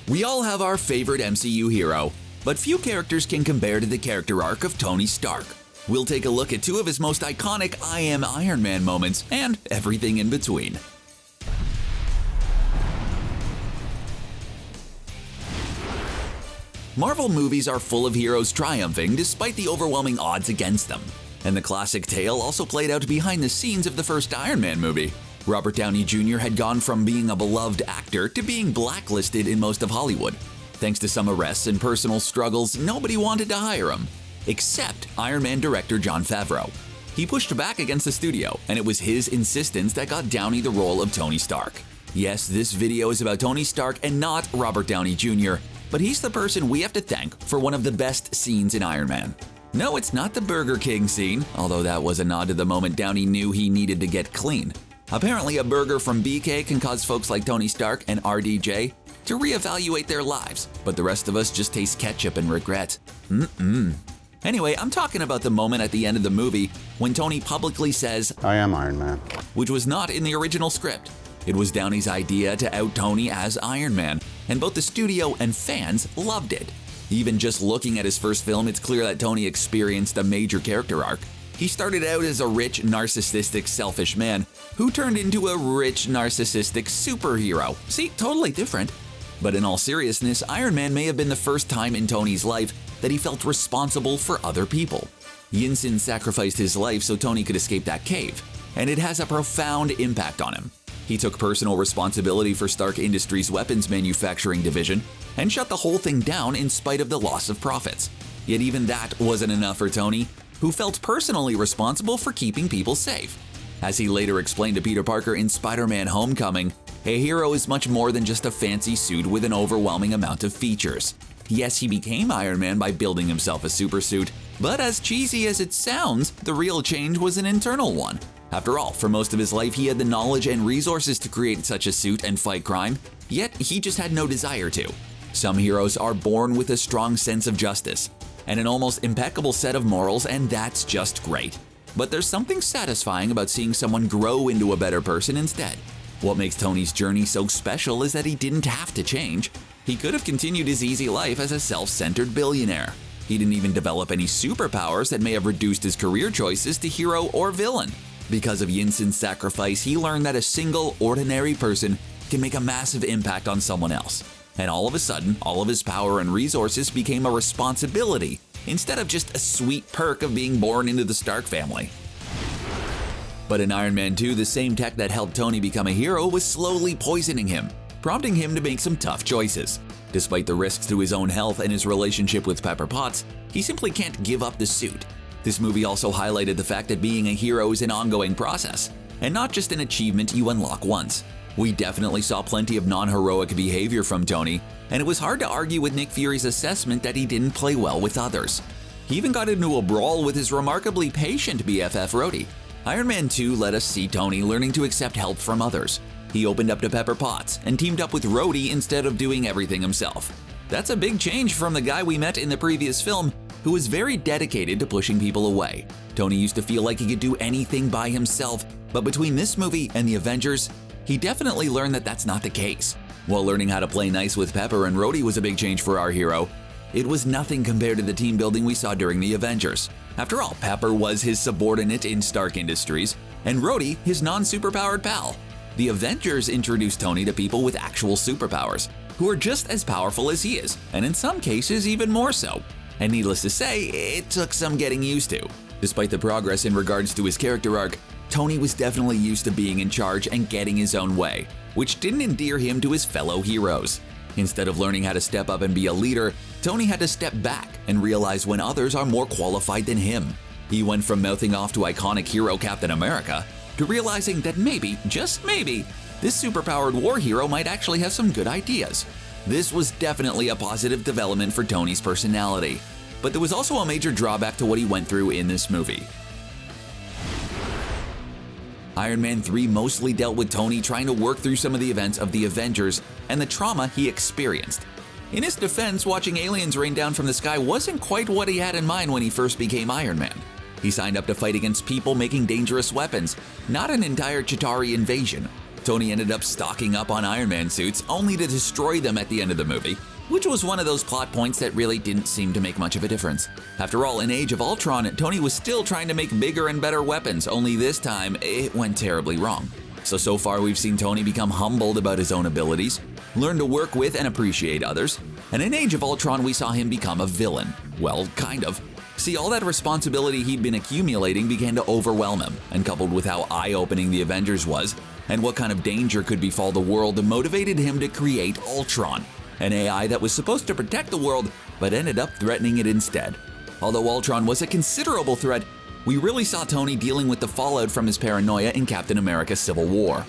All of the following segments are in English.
We all have our favorite MCU hero, but few characters can compare to the character arc of Tony Stark. We'll take a look at two of his most iconic I Am Iron Man moments and everything in between. Marvel movies are full of heroes triumphing despite the overwhelming odds against them. And the classic tale also played out behind the scenes of the first Iron Man movie. Robert Downey Jr. had gone from being a beloved actor to being blacklisted in most of Hollywood. Thanks to some arrests and personal struggles, nobody wanted to hire him, except Iron Man director Jon Favreau. He pushed back against the studio, and it was his insistence that got Downey the role of Tony Stark. Yes, this video is about Tony Stark and not Robert Downey Jr., but he's the person we have to thank for one of the best scenes in Iron Man. No, it's not the Burger King scene, although that was a nod to the moment Downey knew he needed to get clean. Apparently, a burger from BK can cause folks like Tony Stark and RDJ to reevaluate their lives, but the rest of us just taste ketchup and regret. Anyway, I'm talking about the moment at the end of the movie when Tony publicly says, "I am Iron Man," which was not in the original script. It was Downey's idea to out Tony as Iron Man, and both the studio and fans loved it. Even just looking at his first film, it's clear that Tony experienced a major character arc. He started out as a rich, narcissistic, selfish man who turned into a rich, narcissistic superhero. See, totally different. But in all seriousness, Iron Man may have been the first time in Tony's life that he felt responsible for other people. Yinsen sacrificed his life so Tony could escape that cave, and it has a profound impact on him. He took personal responsibility for Stark Industries' weapons manufacturing division and shut the whole thing down in spite of the loss of profits. Yet even that wasn't enough for Tony, who felt personally responsible for keeping people safe. As he later explained to Peter Parker in Spider-Man: Homecoming, a hero is much more than just a fancy suit with an overwhelming amount of features. Yes, he became Iron Man by building himself a super suit, but as cheesy as it sounds, the real change was an internal one. After all, for most of his life he had the knowledge and resources to create such a suit and fight crime, yet he just had no desire to. Some heroes are born with a strong sense of justice and an almost impeccable set of morals, and that's just great. But there's something satisfying about seeing someone grow into a better person instead. What makes Tony's journey so special is that he didn't have to change. He could have continued his easy life as a self-centered billionaire. He didn't even develop any superpowers that may have reduced his career choices to hero or villain. Because of Yinsen's sacrifice, he learned that a single, ordinary person can make a massive impact on someone else. And all of a sudden, all of his power and resources became a responsibility, instead of just a sweet perk of being born into the Stark family. But in Iron Man 2, the same tech that helped Tony become a hero was slowly poisoning him, prompting him to make some tough choices. Despite the risks to his own health and his relationship with Pepper Potts, he simply can't give up the suit. This movie also highlighted the fact that being a hero is an ongoing process, and not just an achievement you unlock once. We definitely saw plenty of non-heroic behavior from Tony, and it was hard to argue with Nick Fury's assessment that he didn't play well with others. He even got into a brawl with his remarkably patient BFF Rhodey. Iron Man 2 let us see Tony learning to accept help from others. He opened up to Pepper Potts and teamed up with Rhodey instead of doing everything himself. That's a big change from the guy we met in the previous film, who was very dedicated to pushing people away. Tony used to feel like he could do anything by himself, but between this movie and the Avengers, he definitely learned that that's not the case. While learning how to play nice with Pepper and Rhodey was a big change for our hero, it was nothing compared to the team building we saw during the Avengers. After all, Pepper was his subordinate in Stark Industries, and Rhodey his non-superpowered pal. The Avengers introduced Tony to people with actual superpowers, who are just as powerful as he is, and in some cases even more so. And needless to say, it took some getting used to. Despite the progress in regards to his character arc, Tony was definitely used to being in charge and getting his own way, which didn't endear him to his fellow heroes. Instead of learning how to step up and be a leader, Tony had to step back and realize when others are more qualified than him. He went from mouthing off to iconic hero Captain America to realizing that maybe, just maybe, this superpowered war hero might actually have some good ideas. This was definitely a positive development for Tony's personality, but there was also a major drawback to what he went through in this movie. Iron Man 3 mostly dealt with Tony trying to work through some of the events of the Avengers and the trauma he experienced. In his defense, watching aliens rain down from the sky wasn't quite what he had in mind when he first became Iron Man. He signed up to fight against people making dangerous weapons, not an entire Chitauri invasion. Tony ended up stocking up on Iron Man suits only to destroy them at the end of the movie, which was one of those plot points that really didn't seem to make much of a difference. After all, in Age of Ultron, Tony was still trying to make bigger and better weapons, only this time it went terribly wrong. So far we've seen Tony become humbled about his own abilities, learn to work with and appreciate others, and in Age of Ultron we saw him become a villain. Well, kind of. See, all that responsibility he'd been accumulating began to overwhelm him, and coupled with how eye-opening the Avengers was, and what kind of danger could befall the world, motivated him to create Ultron, an AI that was supposed to protect the world, but ended up threatening it instead. Although Ultron was a considerable threat, we really saw Tony dealing with the fallout from his paranoia in Captain America: Civil War.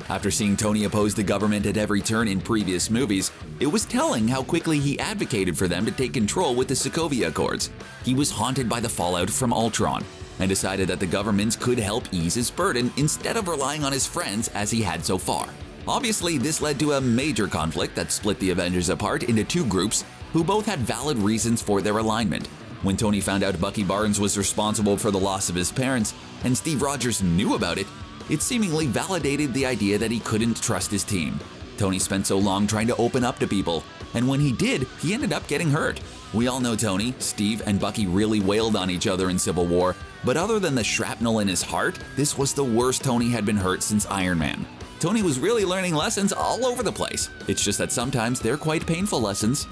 After seeing Tony oppose the government at every turn in previous movies, it was telling how quickly he advocated for them to take control with the Sokovia Accords. He was haunted by the fallout from Ultron, and decided that the governments could help ease his burden instead of relying on his friends as he had so far. Obviously, this led to a major conflict that split the Avengers apart into two groups who both had valid reasons for their alignment. When Tony found out Bucky Barnes was responsible for the loss of his parents, and Steve Rogers knew about it, it seemingly validated the idea that he couldn't trust his team. Tony spent so long trying to open up to people, and when he did, he ended up getting hurt. We all know Tony, Steve, and Bucky really wailed on each other in Civil War, but other than the shrapnel in his heart, this was the worst Tony had been hurt since Iron Man. Tony was really learning lessons all over the place. It's just that sometimes they're quite painful lessons.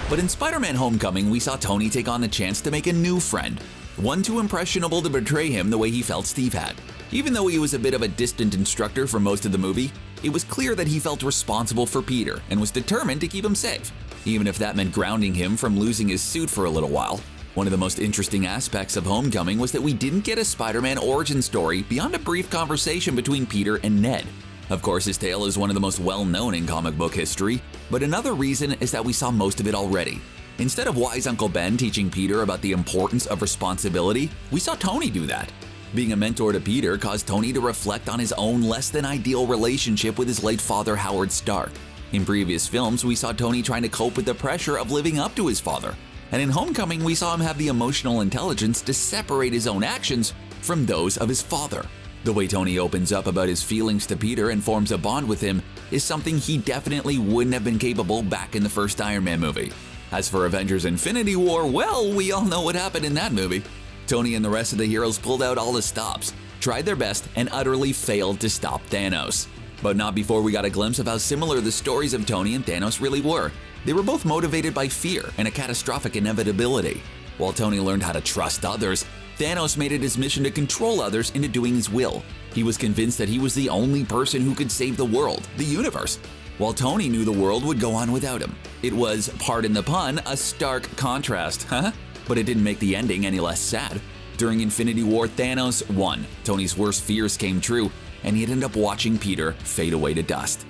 But in Spider-Man: Homecoming, we saw Tony take on the chance to make a new friend, one too impressionable to betray him the way he felt Steve had. Even though he was a bit of a distant instructor for most of the movie, it was clear that he felt responsible for Peter and was determined to keep him safe, even if that meant grounding him from losing his suit for a little while. One of the most interesting aspects of Homecoming was that we didn't get a Spider-Man origin story beyond a brief conversation between Peter and Ned. Of course, his tale is one of the most well-known in comic book history, but another reason is that we saw most of it already. Instead of wise Uncle Ben teaching Peter about the importance of responsibility, we saw Tony do that. Being a mentor to Peter caused Tony to reflect on his own less-than-ideal relationship with his late father, Howard Stark. In previous films, we saw Tony trying to cope with the pressure of living up to his father. And in Homecoming, we saw him have the emotional intelligence to separate his own actions from those of his father. The way Tony opens up about his feelings to Peter and forms a bond with him is something he definitely wouldn't have been capable back in the first Iron Man movie. As for Avengers: Infinity War, well, we all know what happened in that movie. Tony and the rest of the heroes pulled out all the stops, tried their best, and utterly failed to stop Thanos. But not before we got a glimpse of how similar the stories of Tony and Thanos really were. They were both motivated by fear and a catastrophic inevitability. While Tony learned how to trust others, Thanos made it his mission to control others into doing his will. He was convinced that he was the only person who could save the world, the universe, while Tony knew the world would go on without him. It was, pardon the pun, a stark contrast, huh? But it didn't make the ending any less sad. During Infinity War, Thanos won. Tony's worst fears came true, and he ended up watching Peter fade away to dust.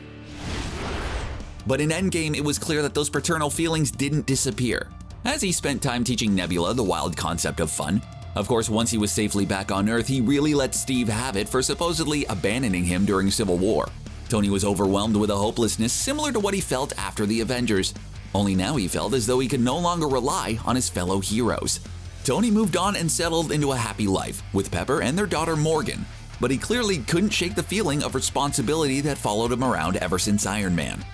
But in Endgame, it was clear that those paternal feelings didn't disappear, as he spent time teaching Nebula the wild concept of fun. Of course, once he was safely back on Earth, he really let Steve have it for supposedly abandoning him during Civil War. Tony was overwhelmed with a hopelessness similar to what he felt after the Avengers, only now he felt as though he could no longer rely on his fellow heroes. Tony moved on and settled into a happy life with Pepper and their daughter Morgan, but he clearly couldn't shake the feeling of responsibility that followed him around ever since Iron Man.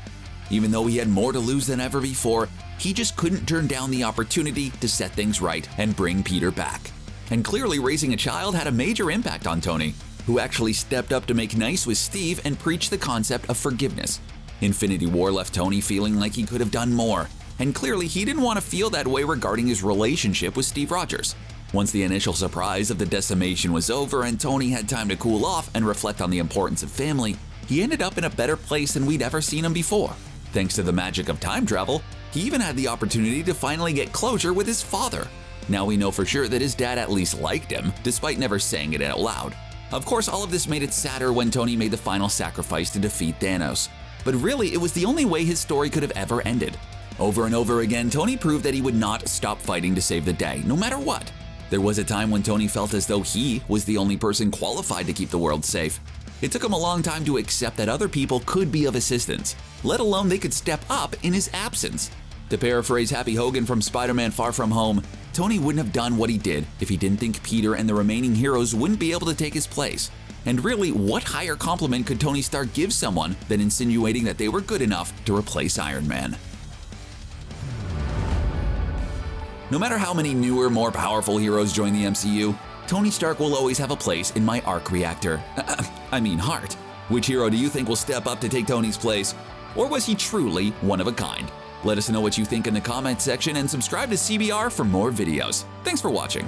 Even though he had more to lose than ever before, he just couldn't turn down the opportunity to set things right and bring Peter back. And clearly raising a child had a major impact on Tony, who actually stepped up to make nice with Steve and preach the concept of forgiveness. Infinity War left Tony feeling like he could have done more, and clearly he didn't want to feel that way regarding his relationship with Steve Rogers. Once the initial surprise of the decimation was over and Tony had time to cool off and reflect on the importance of family, he ended up in a better place than we'd ever seen him before. Thanks to the magic of time travel, he even had the opportunity to finally get closure with his father. Now we know for sure that his dad at least liked him, despite never saying it out loud. Of course, all of this made it sadder when Tony made the final sacrifice to defeat Thanos. But really, it was the only way his story could have ever ended. Over and over again, Tony proved that he would not stop fighting to save the day, no matter what. There was a time when Tony felt as though he was the only person qualified to keep the world safe. It took him a long time to accept that other people could be of assistance, let alone they could step up in his absence. To paraphrase Happy Hogan from Spider-Man: Far From Home, Tony wouldn't have done what he did if he didn't think Peter and the remaining heroes wouldn't be able to take his place. And really, what higher compliment could Tony Stark give someone than insinuating that they were good enough to replace Iron Man? No matter how many newer, more powerful heroes join the MCU, Tony Stark will always have a place in my arc reactor. Heart. Which hero do you think will step up to take Tony's place? Or was he truly one of a kind? Let us know what you think in the comments section and subscribe to CBR for more videos. Thanks for watching.